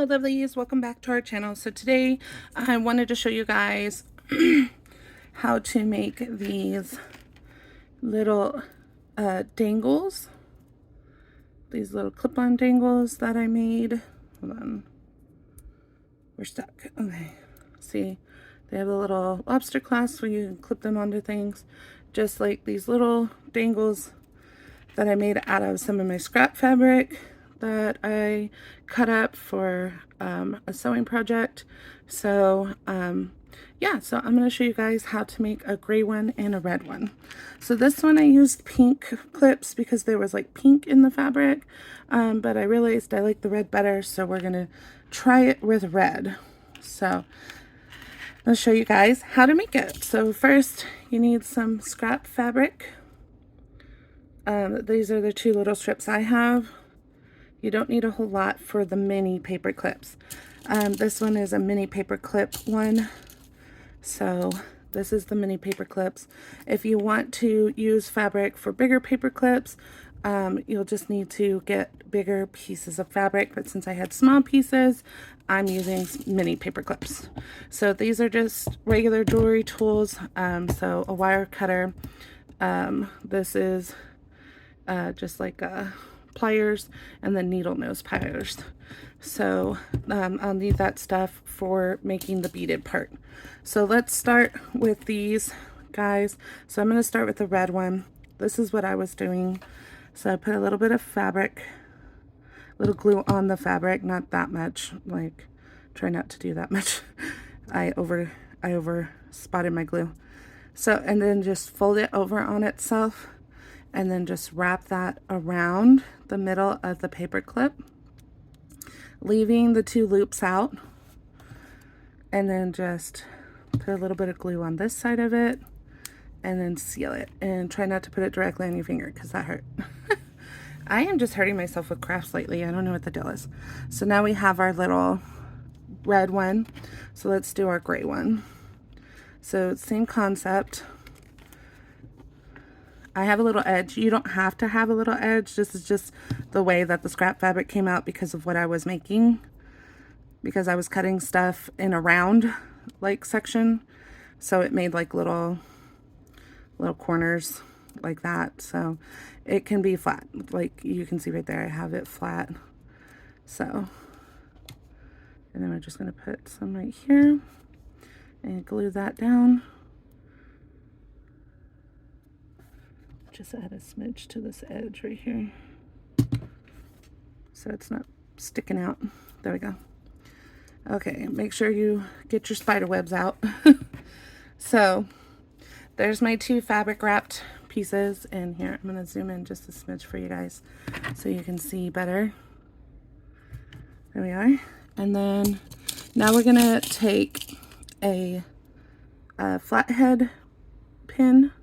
Hello lovelies, welcome back to our channel. So today I wanted to show you guys how to make these little dangles, these little clip-on dangles that I made. Hold on, we're stuck. Okay, see, they have a little lobster clasp where you can clip them onto things, just like these little dangles that I made out of some of my scrap fabric that I cut up for a sewing project. So yeah, so I'm going to show you guys how to make a gray one and a red one. So this one I used pink clips because there was like pink in the fabric, but I realized I like the red better, so we're going to try it with red. So I'll show you guys how to make it. So first you need some scrap fabric. These are the two little strips I have. You don't need a whole lot for the mini paper clips. This one is a mini paper clip one. So this is the mini paper clips. If you want to use fabric for bigger paper clips, you'll just need to get bigger pieces of fabric. But since I had small pieces, I'm using mini paper clips. So these are just regular jewelry tools. So a wire cutter. This is just like pliers, and then needle nose pliers. So I'll need that stuff for making the beaded part. So let's start with these guys. So I'm going to start with the red one. This is what I was doing. So I put a little bit of fabric, a little glue on the fabric, not that much, like try not to do that much. I over spotted my glue. So, and then just fold it over on itself, and then just wrap that around the middle of the paper clip, leaving the two loops out, and then just put a little bit of glue on this side of it and then seal it. And try not to put it directly on your finger because that hurt. I am just hurting myself with crafts lately. I don't know what the deal is. So now we have our little red one. So let's do our gray one. So same concept. I have a little edge. You don't have to have a little edge. This is just the way that the scrap fabric came out because of what I was making. Because I was cutting stuff in a round like section. So it made like little corners like that. So it can be flat. Like you can see right there, I have it flat. So, and then we're just going to put some right here and glue that down. Just add a smidge to this edge right here so it's not sticking out. There we go. Okay, make sure you get your spider webs out. So there's my two fabric wrapped pieces, and here I'm going to zoom in just a smidge for you guys so you can see better. There we are. And then now we're going to take a flathead pin.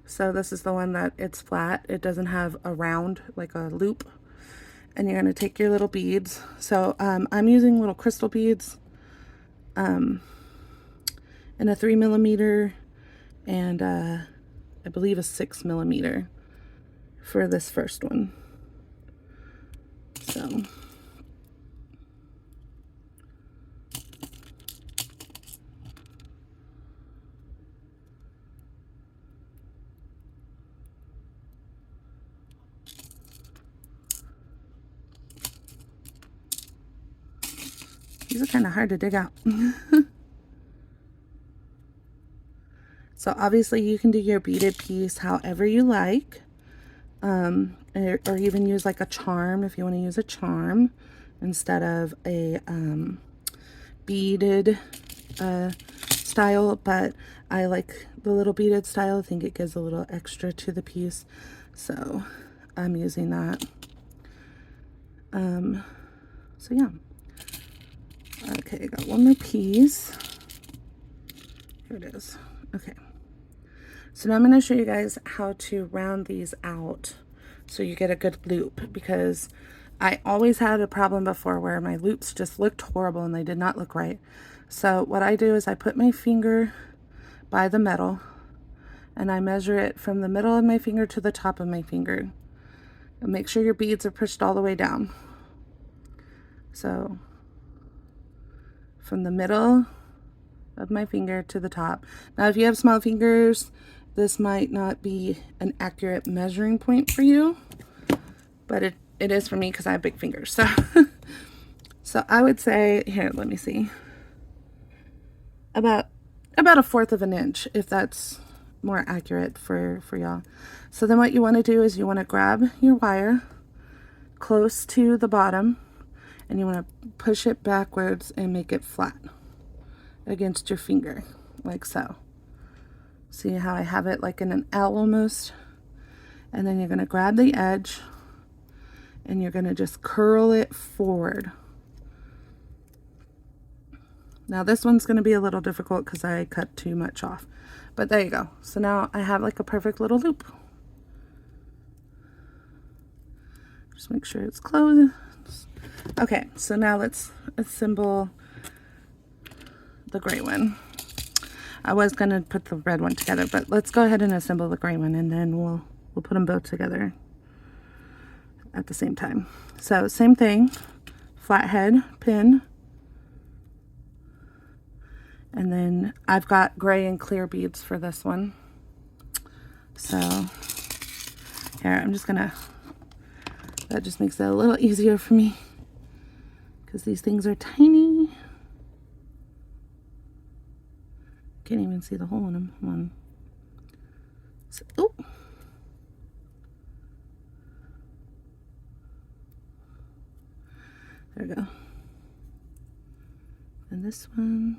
So this is the one that it's flat. It doesn't have a round, like a loop. And you're going to take your little beads. So I'm using little crystal beads in a 3mm and I believe a 6mm for this first one. So these are kind of hard to dig out. So obviously you can do your beaded piece however you like, or even use like a charm if you want to use a charm instead of a beaded style. But I like the little beaded style. I think it gives a little extra to the piece, so I'm using that. So yeah. Okay, I got one more piece. Here it is. Okay. So now I'm going to show you guys how to round these out so you get a good loop, because I always had a problem before where my loops just looked horrible and they did not look right. So what I do is I put my finger by the metal and I measure it from the middle of my finger to the top of my finger. And make sure your beads are pushed all the way down. So from the middle of my finger to the top. Now, if you have small fingers, this might not be an accurate measuring point for you, but it is for me because I have big fingers. So, so I would say, here, let me see, about 1/4 of an inch, if that's more accurate for y'all. So then what you want to do is you want to grab your wire close to the bottom, and you want to push it backwards and make it flat against your finger, like so. See how I have it like in an L almost? And then you're going to grab the edge and you're going to just curl it forward. Now this one's going to be a little difficult because I cut too much off. But there you go. So now I have like a perfect little loop. Just make sure it's closed. Okay, so now let's assemble the gray one. I was going to put the red one together, but let's go ahead and assemble the gray one, and then we'll put them both together at the same time. So same thing, flathead pin. And then I've got gray and clear beads for this one. So here, I'm just gonna, that just makes it a little easier for me because these things are tiny. Can't even see the hole in them. Come on. So, oh. There we go. And this one.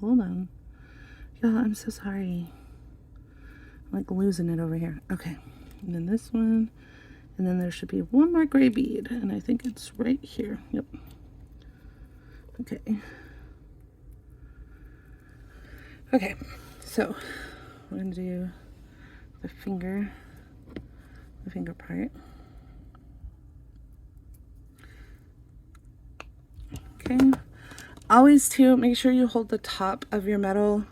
Hold on. Y'all, I'm so sorry. I'm like losing it over here. Okay. And then this one. And then there should be one more gray bead. And I think it's right here. Yep. Okay. Okay. So we're going to do the finger part. Okay. Always too, make sure you hold the top of your metal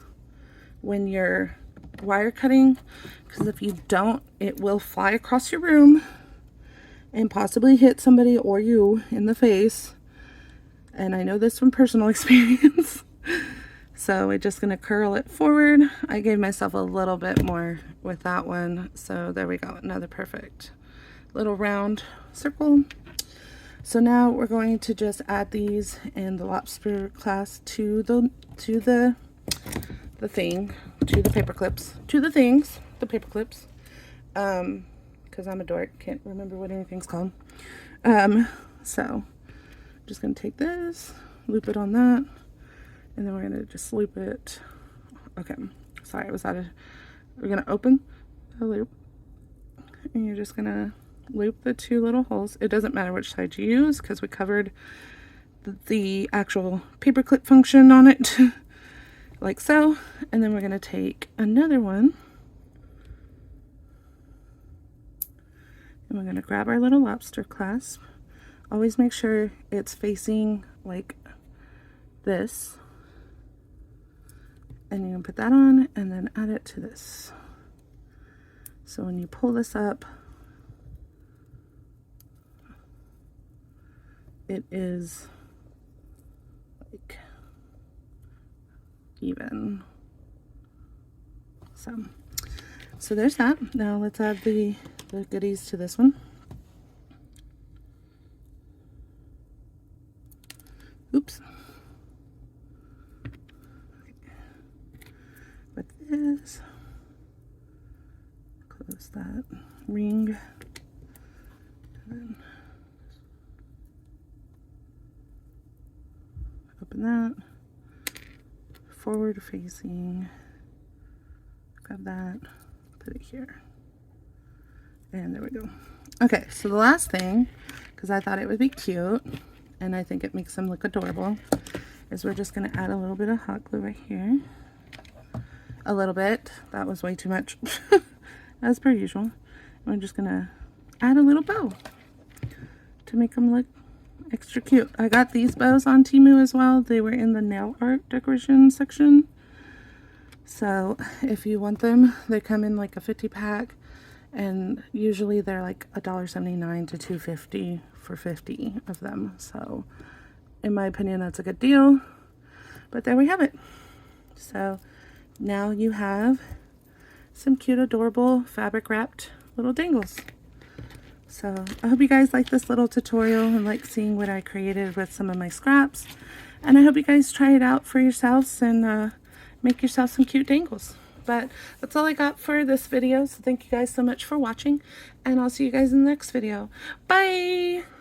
when you're wire cutting, because if you don't, it will fly across your room and possibly hit somebody or you in the face. And I know this from personal experience. So we're just going to curl it forward. I gave myself a little bit more with that one. So there we go. Another perfect little round circle. So now we're going to just add these and the lobster clasp to the paper clips, because I'm a dork, can't remember what anything's called. So I'm just gonna take this, loop it on that, and then we're gonna just loop it. Okay, sorry, we're gonna open the loop, and you're just gonna loop the two little holes. It doesn't matter which side you use because we covered the actual paper clip function on it like so. And then we're going to take another one and we're going to grab our little lobster clasp. Always make sure it's facing like this, and you're going to put that on and then add it to this. So when you pull this up, it is like even. So there's that. Now let's add the goodies to this one. Oops. With this, close that ring, and then open that, forward facing, grab that, put it here, and there we go. Okay, so the last thing, because I thought it would be cute, and I think it makes them look adorable, is we're just going to add a little bit of hot glue right here. A little bit. That was way too much, as per usual. And we're just going to add a little bow to make them look extra cute. I got these bows on Temu as well. They were in the nail art decoration section. So if you want them, they come in like a 50 pack, and usually they're like $1.79 to $2.50 for 50 of them. So in my opinion, that's a good deal. But there we have it. So now you have some cute, adorable, fabric wrapped little dangles. So I hope you guys like this little tutorial and like seeing what I created with some of my scraps. And I hope you guys try it out for yourselves and make yourself some cute dangles. But that's all I got for this video. So thank you guys so much for watching, and I'll see you guys in the next video. Bye!